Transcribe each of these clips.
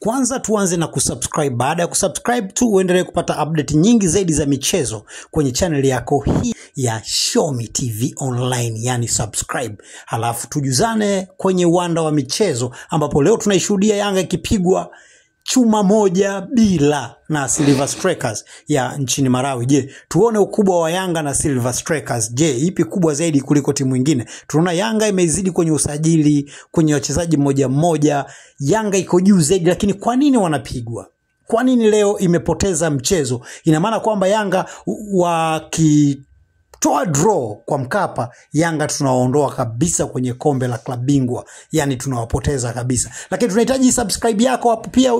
Kwanza tuanze na kusubscribe. Baada ya kusubscribe tu uendelee kupata update nyingi zaidi za michezo kwenye channel yako hii ya Shomi TV Online, yani subscribe. Halafu tujuzane kwenye uwanda wa michezo ambapo leo tunaishuhudia Yanga ikipigwa chuma 1-0 na Silver Strikers ya nchini Malawi. Je, tuone ukubwa wa Yanga na Silver Strikers. Je, ipi kubwa zaidi kuliko timu nyingine? Tunaona Yanga imezidi kwenye usajili, kwenye wachezaji mmoja. Yanga iko juu zaidi, lakini kwa nini wanapigwa? Kwa nini leo imepoteza mchezo? Ina maana kwamba Yanga wakitoa draw kwa Mkapa, Yanga tunawaondoa kabisa kwenye kombe la klabu bingwa, yani tunawapoteza kabisa. Lakini tunahitaji subscribe yako hapo, pia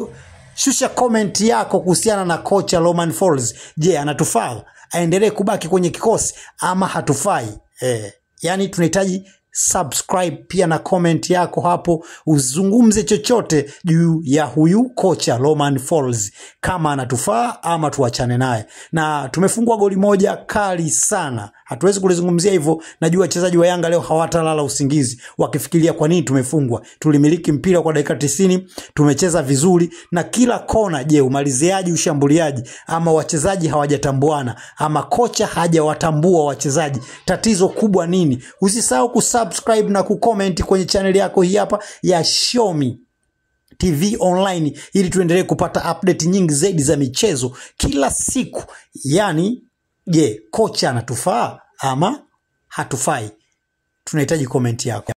shusha comment yako kuhusiana na kocha Romain Folz. Je, anatufaa aendelee kubaki kwenye kikosi ama hatufai? Yani tunahitaji subscribe pia na comment yako hapo, uzungumze chochote juu ya huyu kocha Romain Folz, kama anatufaa ama tuachane naye. Na tumefungwa goli moja kali sana, hatuwezi kulizungumzia hivyo. Najua wachezaji wa Yanga leo hawatalala usingizi wakifikiria kwa nini tumefungwa. Tulimiliki mpira kwa dakika 90, tumecheza vizuri na kila kona. Je, umaliziaji, ushambuliaji, ama wachezaji hawajatambuana, ama kocha hajawatambua wachezaji? Tatizo kubwa nini? Usisahau kusubscribe na kucomment kwenye channel yako hii hapa ya Shomi TV Online ili tuendelee kupata update nyingi zaidi za michezo kila siku. Yani, je, kocha anatufaa ama hatufai? Tunahitaji comment yako.